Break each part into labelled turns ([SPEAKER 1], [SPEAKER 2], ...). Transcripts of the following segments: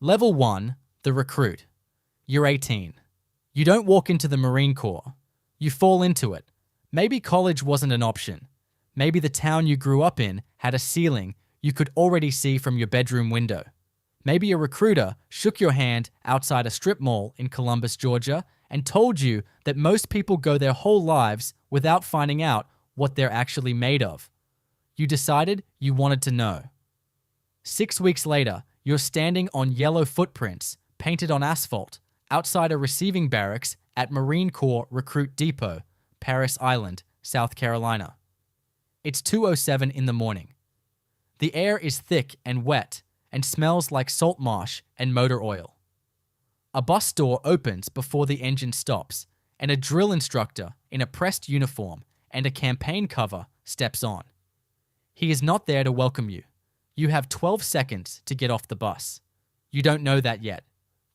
[SPEAKER 1] Level 1, the recruit. You're 18. You don't walk into the Marine Corps. You fall into it. Maybe college wasn't an option. Maybe the town you grew up in had a ceiling you could already see from your bedroom window. Maybe a recruiter shook your hand outside a strip mall in Columbus, Georgia, and told you that most people go their whole lives without finding out what they're actually made of. You decided you wanted to know. 6 weeks later, you're standing on yellow footprints painted on asphalt outside a receiving barracks at Marine Corps Recruit Depot, Parris Island, South Carolina. It's 2:07 in the morning. The air is thick and wet and smells like salt marsh and motor oil. A bus door opens before the engine stops, and a drill instructor in a pressed uniform and a campaign cover steps on. He is not there to welcome you. You have 12 seconds to get off the bus. You don't know that yet.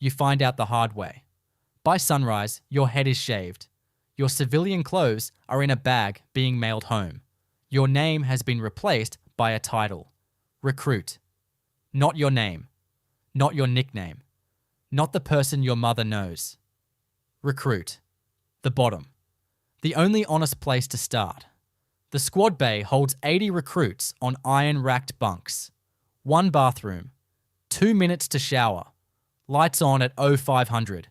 [SPEAKER 1] You find out the hard way. By sunrise, your head is shaved. Your civilian clothes are in a bag being mailed home. Your name has been replaced by a title. Recruit. Not your name. Not your nickname. Not the person your mother knows. Recruit. The bottom. The only honest place to start. The squad bay holds 80 recruits on iron-racked bunks. 1 bathroom. 2 minutes to shower. Lights on at 0500.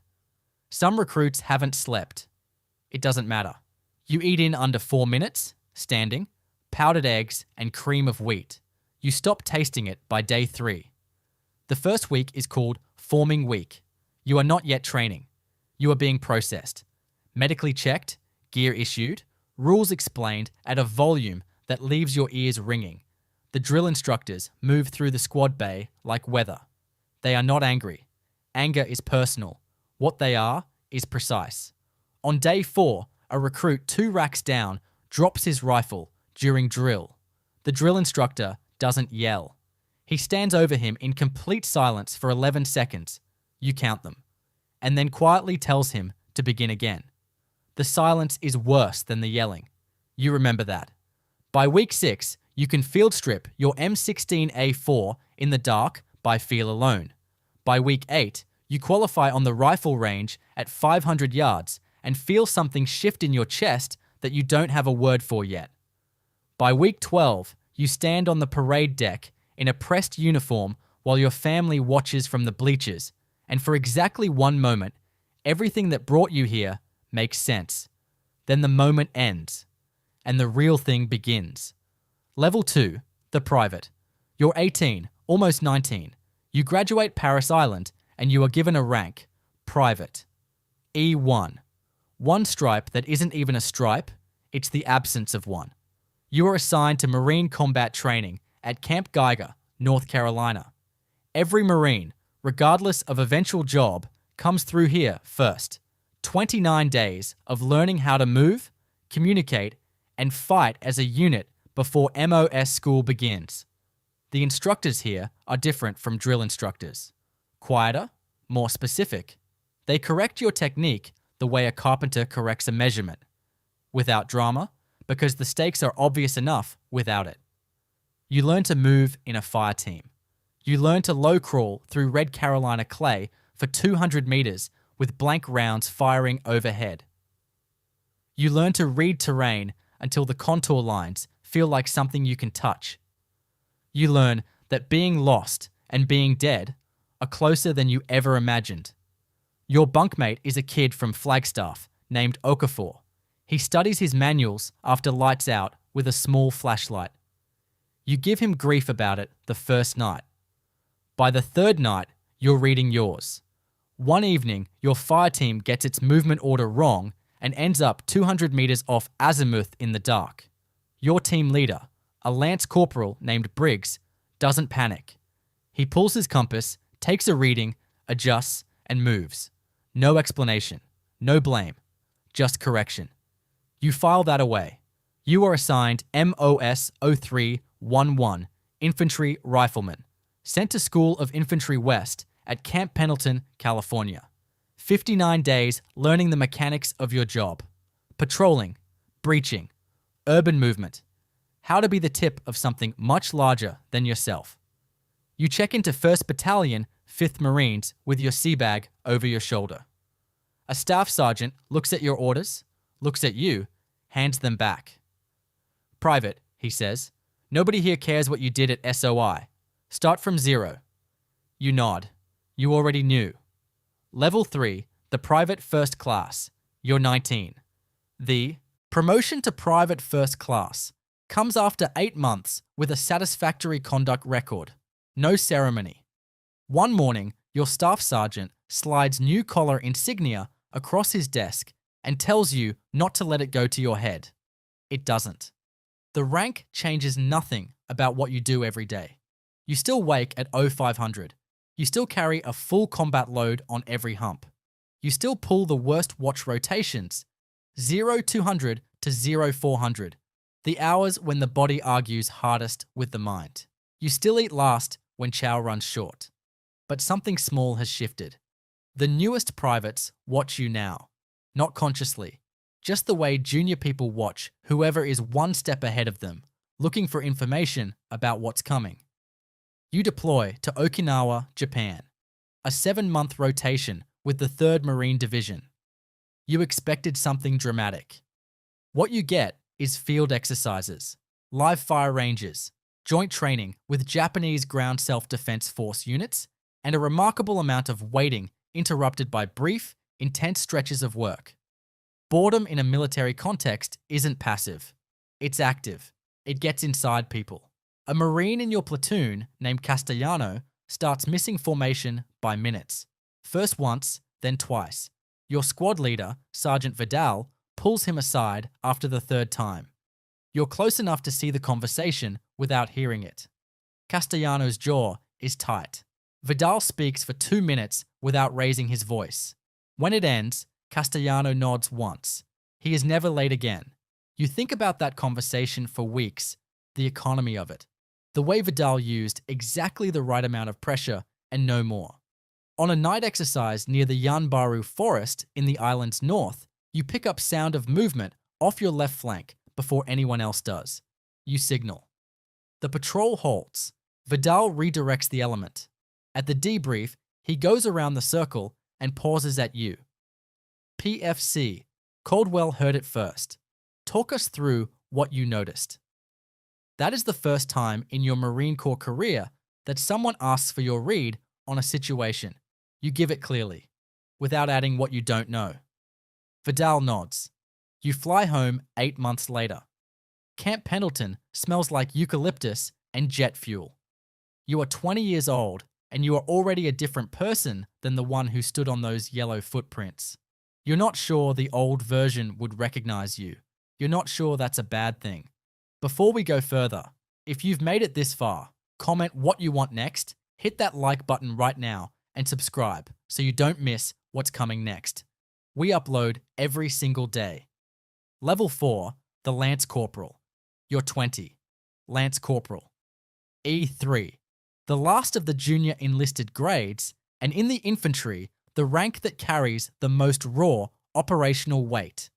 [SPEAKER 1] Some recruits haven't slept. It doesn't matter. You eat in under 4 minutes, standing, powdered eggs and cream of wheat. You stop tasting it by day 3. The first week is called Forming Week. You are not yet training. You are being processed. Medically checked, gear issued, rules explained at a volume that leaves your ears ringing. The drill instructors move through the squad bay like weather. They are not angry. Anger is personal. What they are is precise. On day 4, a recruit 2 racks down drops his rifle during drill. The drill instructor doesn't yell. He stands over him in complete silence for 11 seconds. You count them. And then quietly tells him to begin again. The silence is worse than the yelling. You remember that. By week 6, you can field strip your M16A4 in the dark by feel alone. By week 8, you qualify on the rifle range at 500 yards and feel something shift in your chest that you don't have a word for yet. By week 12, you stand on the parade deck in a pressed uniform while your family watches from the bleachers, and for exactly 1 moment, everything that brought you here makes sense. Then the moment ends, and the real thing begins. Level 2, the private. You're 18, almost 19. You graduate Parris Island, and you are given a rank, private. E1. 1 stripe that isn't even a stripe, it's the absence of one. You are assigned to Marine combat training at Camp Geiger, North Carolina. Every Marine, regardless of eventual job, comes through here first. 29 days of learning how to move, communicate, and fight as a unit before MOS school begins. The instructors here are different from drill instructors. Quieter, more specific. They correct your technique the way a carpenter corrects a measurement. Without drama, because the stakes are obvious enough without it. You learn to move in a fire team. You learn to low crawl through red Carolina clay for 200 meters with blank rounds firing overhead. You learn to read terrain until the contour lines feel like something you can touch. You learn that being lost and being dead are closer than you ever imagined. Your bunkmate is a kid from Flagstaff named Okafor. He studies his manuals after lights out with a small flashlight. You give him grief about it the first night. By the 3rd night, you're reading yours. One evening, your fire team gets its movement order wrong and ends up 200 meters off azimuth in the dark. Your team leader, a lance corporal named Briggs, doesn't panic. He pulls his compass, takes a reading, adjusts, and moves. No explanation, no blame, just correction. You file that away. You are assigned MOS 0311, Infantry Rifleman, sent to School of Infantry West at Camp Pendleton, California. 59 days learning the mechanics of your job. Patrolling, breaching, urban movement, how to be the tip of something much larger than yourself. You check into 1st Battalion, 5th Marines with your sea bag over your shoulder. A staff sergeant looks at your orders, looks at you, hands them back. "Private," he says, "nobody here cares what you did at SOI. Start from 0. You nod. You already knew. Level 3, the Private First Class. You're 19. The promotion to Private First Class comes after 8 months with a satisfactory conduct record. No ceremony. One morning, your staff sergeant slides new collar insignia across his desk and tells you not to let it go to your head. It doesn't. The rank changes nothing about what you do every day. You still wake at 0500. You still carry a full combat load on every hump. You still pull the worst watch rotations, 0200 to 0400, the hours when the body argues hardest with the mind. You still eat last when chow runs short. But something small has shifted. The newest privates watch you now, not consciously, just the way junior people watch whoever is one step ahead of them, looking for information about what's coming. You deploy to Okinawa, Japan, a 7-month rotation with the 3rd Marine Division. You expected something dramatic. What you get is field exercises, live fire ranges, joint training with Japanese ground self-defense force units, and a remarkable amount of waiting interrupted by brief, intense stretches of work. Boredom in a military context isn't passive. It's active. It gets inside people. A Marine in your platoon named Castellano starts missing formation by minutes. First once, then twice. Your squad leader, Sergeant Vidal, pulls him aside after the 3rd time. You're close enough to see the conversation without hearing it. Castellano's jaw is tight. Vidal speaks for 2 minutes without raising his voice. When it ends, Castellano nods once. He is never late again. You think about that conversation for weeks, the economy of it. The way Vidal used exactly the right amount of pressure and no more. On a night exercise near the Yanbaru forest in the island's north, you pick up sound of movement off your left flank before anyone else does. You signal. The patrol halts. Vidal redirects the element. At the debrief, he goes around the circle and pauses at you. PFC, Caldwell heard it first. Talk us through what you noticed. That is the first time in your Marine Corps career that someone asks for your read on a situation. You give it clearly, without adding what you don't know. Vidal nods. You fly home 8 months later. Camp Pendleton smells like eucalyptus and jet fuel. You are 20 years old, and you are already a different person than the one who stood on those yellow footprints. You're not sure the old version would recognize you. You're not sure that's a bad thing. Before we go further, if you've made it this far, comment what you want next, hit that like button right now, and subscribe so you don't miss what's coming next. We upload every single day. Level 4, the Lance Corporal. You're 20. Lance Corporal. E3, the last of the junior enlisted grades, and in the infantry, the rank that carries the most raw operational weight.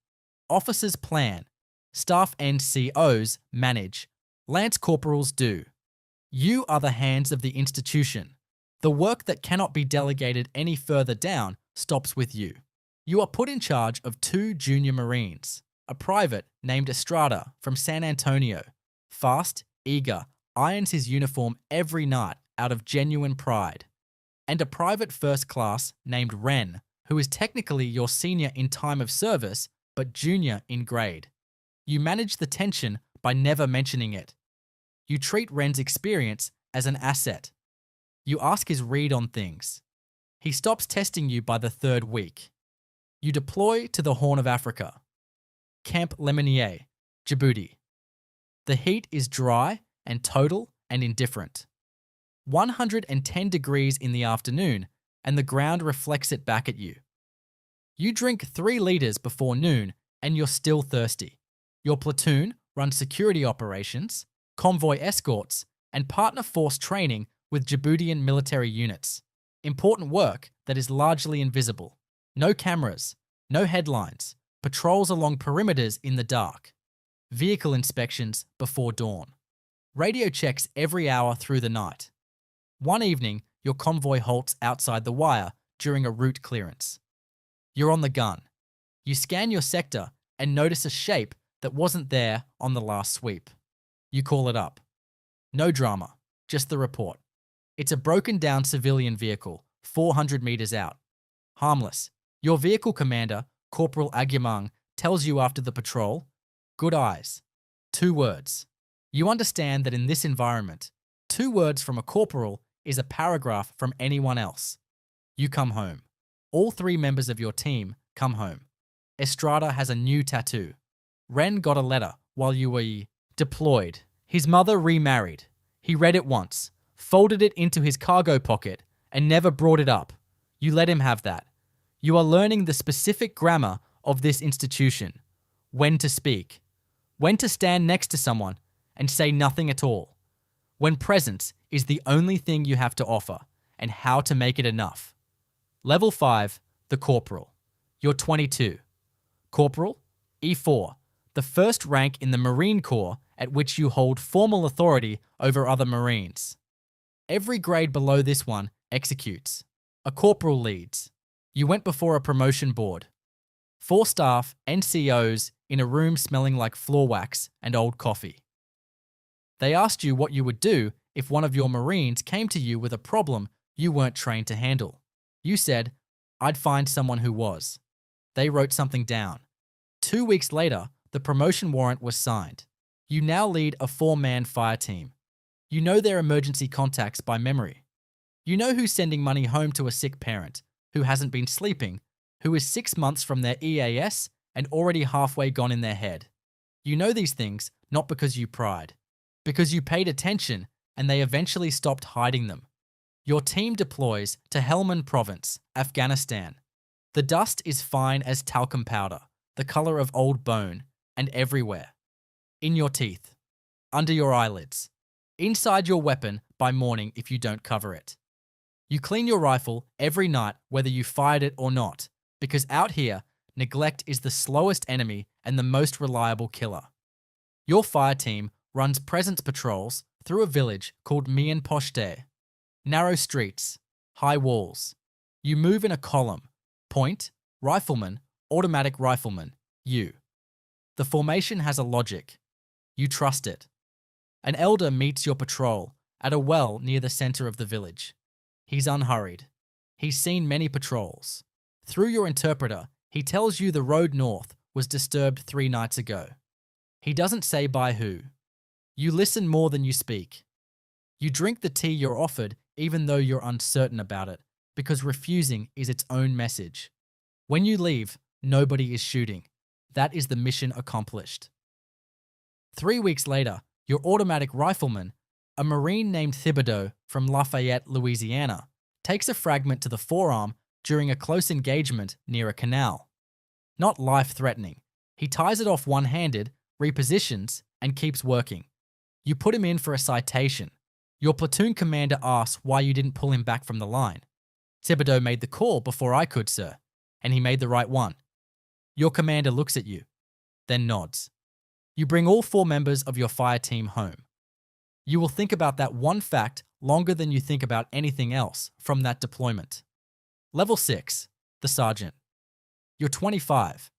[SPEAKER 1] Officers plan. Staff NCOs manage. Lance Corporals do. You are the hands of the institution. The work that cannot be delegated any further down stops with you. You are put in charge of 2 junior Marines. A private named Estrada from San Antonio. Fast, eager, irons his uniform every night out of genuine pride. And a private first class named Ren, who is technically your senior in time of service, but junior in grade. You manage the tension by never mentioning it. You treat Ren's experience as an asset. You ask his read on things. He stops testing you by the 3rd week. You deploy to the Horn of Africa. Camp Lemonnier, Djibouti. The heat is dry and total and indifferent. 110 degrees in the afternoon, and the ground reflects it back at you. You drink 3 liters before noon, and you're still thirsty. Your platoon runs security operations, convoy escorts, and partner force training with Djiboutian military units. Important work that is largely invisible. No cameras, no headlines, patrols along perimeters in the dark. Vehicle inspections before dawn. Radio checks every hour through the night. One evening, your convoy halts outside the wire during a route clearance. You're on the gun. You scan your sector and notice a shape that wasn't there on the last sweep. You call it up. No drama, just the report. It's a broken down civilian vehicle, 400 meters out. Harmless. Your vehicle commander, Corporal Agyamang, tells you after the patrol, "Good eyes." 2 words. You understand that in this environment, 2 words from a corporal is a paragraph from anyone else. You come home. All 3 members of your team come home. Estrada has a new tattoo. Ren got a letter while you were deployed. His mother remarried. He read it once, folded it into his cargo pocket, and never brought it up. You let him have that. You are learning the specific grammar of this institution. When to speak. When to stand next to someone and say nothing at all. When presence is the only thing you have to offer, and how to make it enough. Level 5, the Corporal. You're 22. Corporal, E4, the first rank in the Marine Corps at which you hold formal authority over other Marines. Every grade below this one executes. A corporal leads. You went before a promotion board. 4 staff, NCOs, in a room smelling like floor wax and old coffee. They asked you what you would do if one of your Marines came to you with a problem you weren't trained to handle. You said, "I'd find someone who was." They wrote something down. 2 weeks later, the promotion warrant was signed. You now lead a 4-man fire team. You know their emergency contacts by memory. You know who's sending money home to a sick parent, who hasn't been sleeping, who is 6 months from their EAS and already halfway gone in their head. You know these things not because you pried, because you paid attention and they eventually stopped hiding them. Your team deploys to Helmand Province, Afghanistan. The dust is fine as talcum powder, the color of old bone, and everywhere. In your teeth, under your eyelids, inside your weapon by morning if you don't cover it. You clean your rifle every night whether you fired it or not, because out here, neglect is the slowest enemy and the most reliable killer. Your fire team runs presence patrols through a village called Mian Poshte. Narrow streets, high walls. You move in a column. Point, rifleman, automatic rifleman, you. The formation has a logic. You trust it. An elder meets your patrol at a well near the center of the village. He's unhurried. He's seen many patrols. Through your interpreter, he tells you the road north was disturbed 3 nights ago. He doesn't say by who. You listen more than you speak. You drink the tea you're offered even though you're uncertain about it, because refusing is its own message. When you leave, nobody is shooting. That is the mission accomplished. 3 weeks later, your automatic rifleman, a Marine named Thibodeau from Lafayette, Louisiana, takes a fragment to the forearm during a close engagement near a canal. Not life-threatening. He ties it off one-handed, repositions, and keeps working. You put him in for a citation. Your platoon commander asks why you didn't pull him back from the line. Thibodeau made the call before I could, sir, and he made the right one. Your commander looks at you, then nods. You bring all 4 members of your fire team home. You will think about that one fact longer than you think about anything else from that deployment. Level 6, the sergeant. You're 25.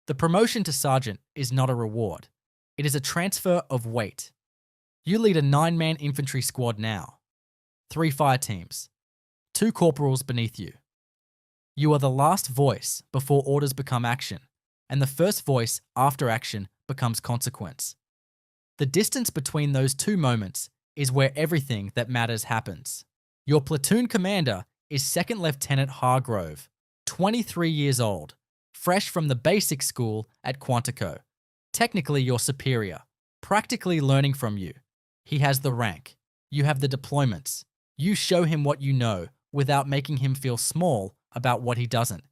[SPEAKER 1] The promotion to sergeant is not a reward. It is a transfer of weight. You lead a 9-man infantry squad now. 3 fire teams. 2 corporals beneath you. You are the last voice before orders become action, and the first voice after action becomes consequence. The distance between those 2 moments is where everything that matters happens. Your platoon commander is 2nd Lieutenant Hargrove, 23 years old, fresh from the basic school at Quantico. Technically your superior, practically learning from you. He has the rank. You have the deployments. You show him what you know without making him feel small about what he doesn't.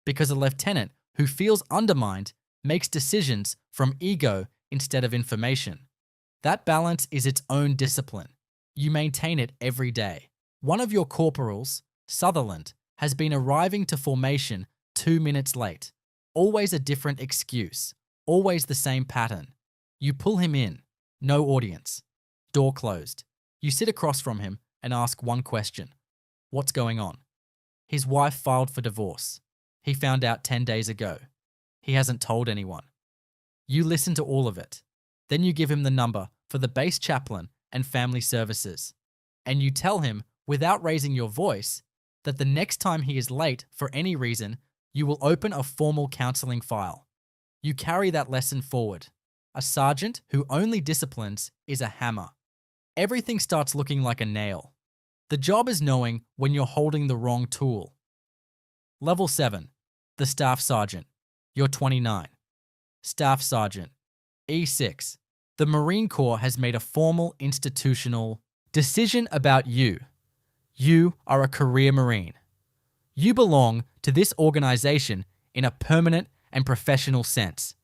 [SPEAKER 1] Because a lieutenant who feels undermined makes decisions from ego instead of information. That balance is its own discipline. You maintain it every day. One of your corporals, Sutherland, has been arriving to formation 2 minutes late. Always a different excuse. Always the same pattern. You pull him in. No audience. Door closed. You sit across from him and ask one question. What's going on? His wife filed for divorce. He found out 10 days ago. He hasn't told anyone. You listen to all of it. Then you give him the number for the base chaplain and family services. And you tell him, without raising your voice, that the next time he is late for any reason, you will open a formal counseling file. You carry that lesson forward. A sergeant who only disciplines is a hammer. Everything starts looking like a nail. The job is knowing when you're holding the wrong tool. Level 7. The Staff Sergeant. You're 29. Staff Sergeant. E6. The Marine Corps has made a formal institutional decision about you. You are a career Marine. You belong to this organization in a permanent and professional sense.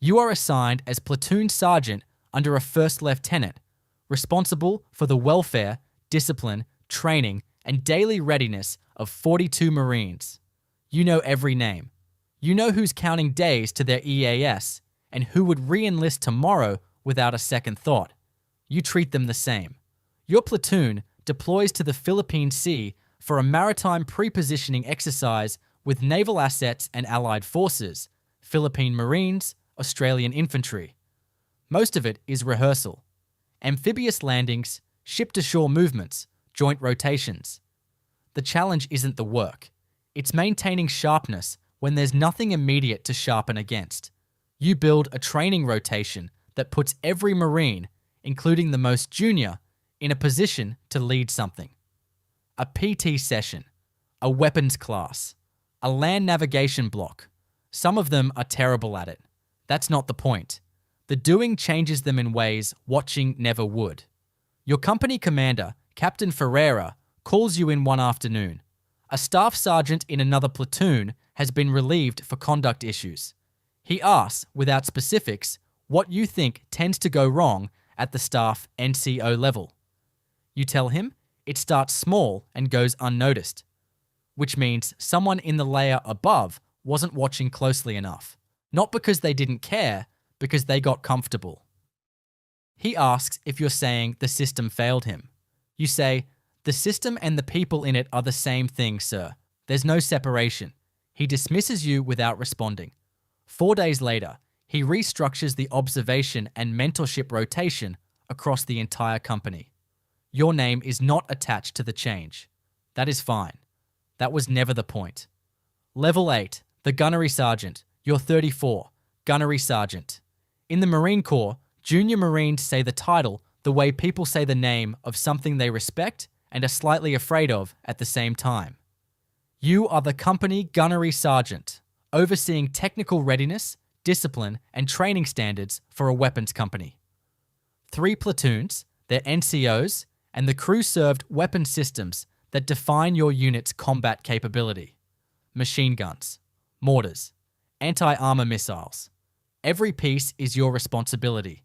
[SPEAKER 1] You are assigned as platoon sergeant under a first lieutenant, responsible for the welfare, discipline, training, and daily readiness of 42 Marines. You know every name. You know who's counting days to their EAS and who would re-enlist tomorrow without a second thought. You treat them the same. Your platoon deploys to the Philippine Sea for a maritime pre-positioning exercise with naval assets and allied forces, Philippine Marines, Australian infantry. Most of it is rehearsal. Amphibious landings, ship-to-shore movements, joint rotations. The challenge isn't the work. It's maintaining sharpness when there's nothing immediate to sharpen against. You build a training rotation that puts every Marine, including the most junior, in a position to lead something. A PT session, a weapons class, a land navigation block. Some of them are terrible at it. That's not the point. The doing changes them in ways watching never would. Your company commander, Captain Ferreira, calls you in one afternoon. A staff sergeant in another platoon has been relieved for conduct issues. He asks, without specifics, what you think tends to go wrong at the staff NCO level. You tell him it starts small and goes unnoticed, which means someone in the layer above wasn't watching closely enough. Not because they didn't care, because they got comfortable. He asks if you're saying the system failed him. You say, the system and the people in it are the same thing, sir. There's no separation. He dismisses you without responding. 4 days later, he restructures the observation and mentorship rotation across the entire company. Your name is not attached to the change. That is fine. That was never the point. Level 8, the Gunnery Sergeant. You're 34, Gunnery Sergeant. In the Marine Corps, junior Marines say the title the way people say the name of something they respect and are slightly afraid of at the same time. You are the company Gunnery Sergeant, overseeing technical readiness, discipline, and training standards for a weapons company. 3 platoons, their NCOs, and the crew-served weapon systems that define your unit's combat capability. Machine guns, mortars, anti-armor missiles. Every piece is your responsibility.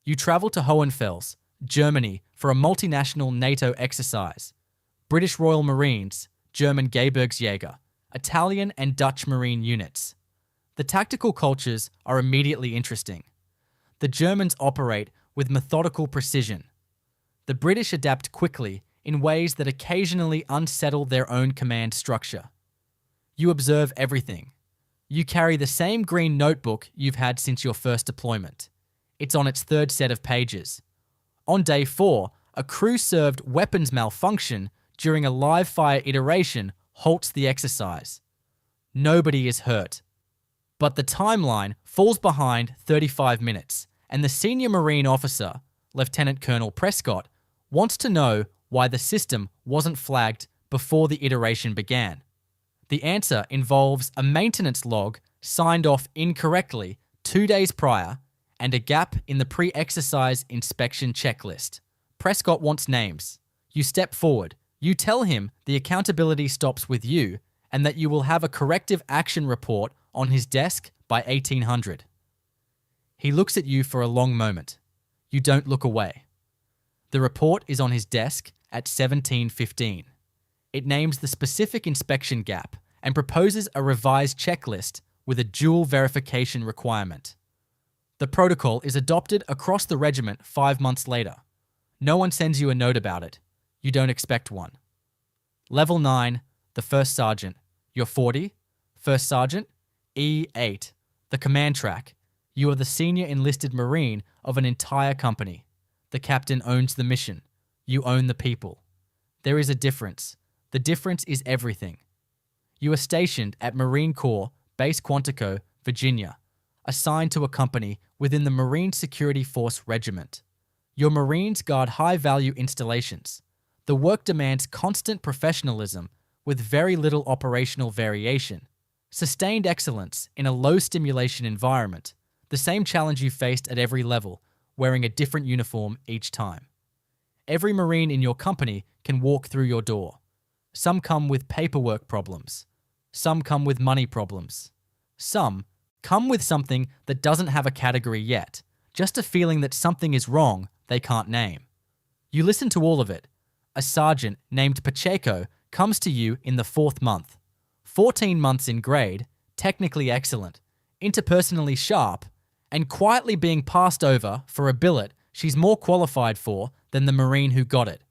[SPEAKER 1] You travel to Hohenfels, Germany, for a multinational NATO exercise. British Royal Marines, German Gebirgsjäger, Italian and Dutch Marine units. The tactical cultures are immediately interesting. The Germans operate with methodical precision. The British adapt quickly in ways that occasionally unsettle their own command structure. You observe everything. You carry the same green notebook you've had since your first deployment. It's on its 3rd set of pages. On day 4, a crew-served weapons malfunction during a live-fire iteration halts the exercise. Nobody is hurt. But the timeline falls behind 35 minutes, and the senior Marine officer, Lieutenant Colonel Prescott, wants to know why the system wasn't flagged before the iteration began. The answer involves a maintenance log signed off incorrectly 2 days prior and a gap in the pre-exercise inspection checklist. Prescott wants names. You step forward. You tell him the accountability stops with you and that you will have a corrective action report on his desk by 1800. He looks at you for a long moment. You don't look away. The report is on his desk at 1715. It names the specific inspection gap and proposes a revised checklist with a dual verification requirement. The protocol is adopted across the regiment 5 months later. No one sends you a note about it. You don't expect one. Level 9, the first sergeant. You're 40, first sergeant. E8, the command track. You are the senior enlisted Marine of an entire company. The captain owns the mission. You own the people. There is a difference. The difference is everything. You are stationed at Marine Corps Base Quantico, Virginia, assigned to a company within the Marine Security Force Regiment. Your Marines guard high-value installations. The work demands constant professionalism with very little operational variation. Sustained excellence in a low-stimulation environment, the same challenge you faced at every level, wearing a different uniform each time. Every Marine in your company can walk through your door. Some come with paperwork problems. Some come with money problems. Some come with something that doesn't have a category yet, just a feeling that something is wrong they can't name. You listen to all of it. A sergeant named Pacheco comes to you in the 4th month. 14 months in grade, technically excellent, interpersonally sharp, and quietly being passed over for a billet she's more qualified for than the Marine who got it.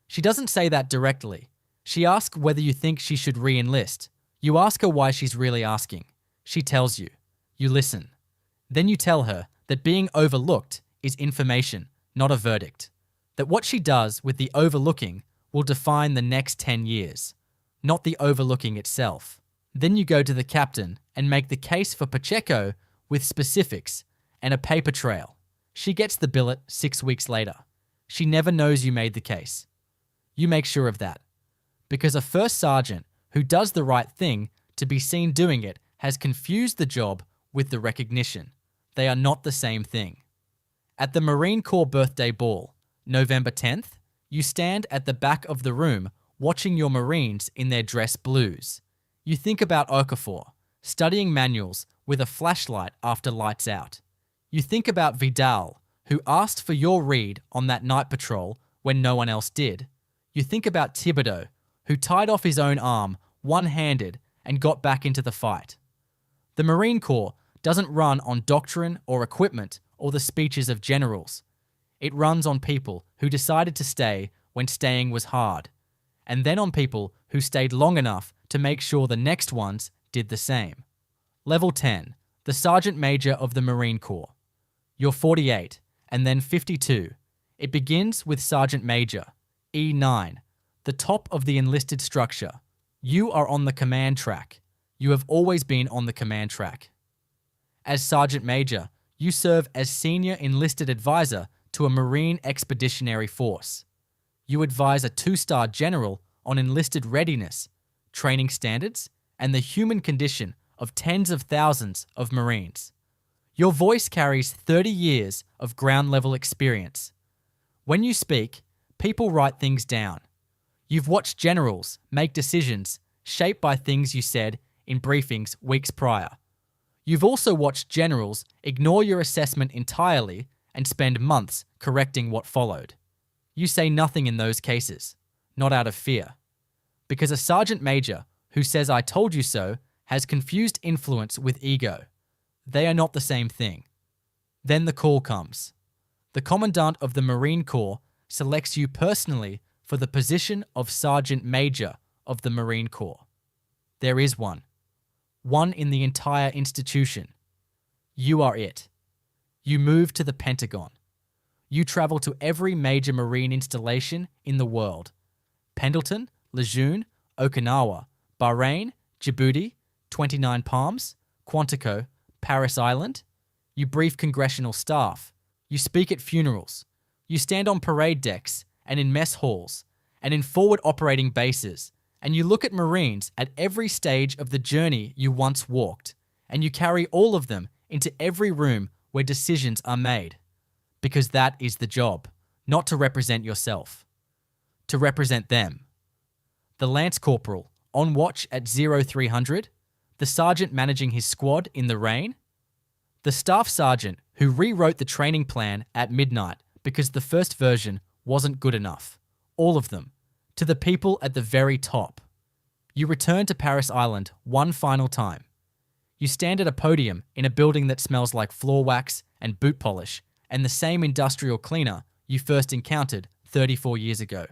[SPEAKER 1] She doesn't say that directly. She asks whether you think she should re-enlist. You ask her why she's really asking. She tells you. You listen. Then you tell her that being overlooked is information, not a verdict. That what she does with the overlooking will define the next 10 years, not the overlooking itself. Then you go to the captain and make the case for Pacheco with specifics and a paper trail. She gets the billet 6 weeks later. She never knows you made the case. You make sure of that. Because a first sergeant who does the right thing to be seen doing it has confused the job with the recognition. They are not the same thing. At the Marine Corps birthday ball, November 10th, you stand at the back of the room watching your Marines in their dress blues. You think about Okafor, studying manuals with a flashlight after lights out. You think about Vidal, who asked for your read on that night patrol when no one else did. You think about Thibodeau, who tied off his own arm one-handed and got back into the fight. The Marine Corps doesn't run on doctrine or equipment or the speeches of generals. It runs on people who decided to stay when staying was hard, and then on people who stayed long enough to make sure the next ones did the same. Level 10, the Sergeant Major of the Marine Corps. You're 48, and then 52. It begins with Sergeant Major, E9, the top of the enlisted structure. You are on the command track. You have always been on the command track. As Sergeant Major, you serve as Senior Enlisted Advisor to a Marine Expeditionary Force. You advise a 2-star general on enlisted readiness, training standards, and the human condition of tens of thousands of Marines. Your voice carries 30 years of ground-level experience. When you speak, people write things down. You've watched generals make decisions shaped by things you said in briefings weeks prior. You've also watched generals ignore your assessment entirely and spend months correcting what followed. You say nothing in those cases, not out of fear. Because a sergeant major who says "I told you so" has confused influence with ego. They are not the same thing. Then the call comes. The Commandant of the Marine Corps selects you personally for the position of Sergeant Major of the Marine Corps. There is one. One in the entire institution. You are it. You move to the Pentagon. You travel to every major Marine installation in the world. Pendleton, Lejeune, Okinawa, Bahrain, Djibouti, 29 Palms, Quantico, Paris Island. You brief congressional staff. You speak at funerals. You stand on parade decks and in mess halls and in forward operating bases. And you look at Marines at every stage of the journey you once walked. And you carry all of them into every room where decisions are made. Because that is the job, not to represent yourself. To represent them. The Lance Corporal, on watch at 0300, the Sergeant managing his squad in the rain, the Staff Sergeant who rewrote the training plan at midnight because the first version wasn't good enough. All of them, to the people at the very top. You return to Paris Island one final time. You stand at a podium in a building that smells like floor wax and boot polish and the same industrial cleaner you first encountered 34 years ago.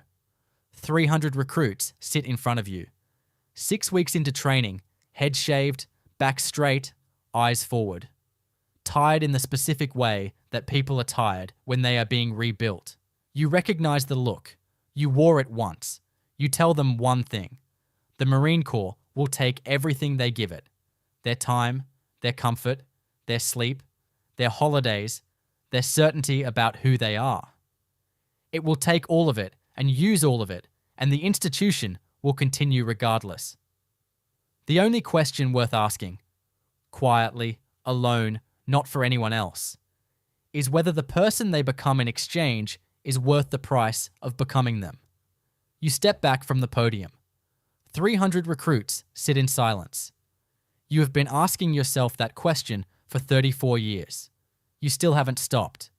[SPEAKER 1] 300 recruits sit in front of you. 6 weeks into training, head shaved, back straight, eyes forward. Tired in the specific way that people are tired when they are being rebuilt. You recognize the look. You wore it once. You tell them one thing. The Marine Corps will take everything they give it. Their time, their comfort, their sleep, their holidays, their certainty about who they are. It will take all of it and use all of it, and the institution will continue regardless. The only question worth asking, quietly, alone, not for anyone else, is whether the person they become in exchange is worth the price of becoming them. You step back from the podium. 300 recruits sit in silence. You have been asking yourself that question for 34 years. You still haven't stopped.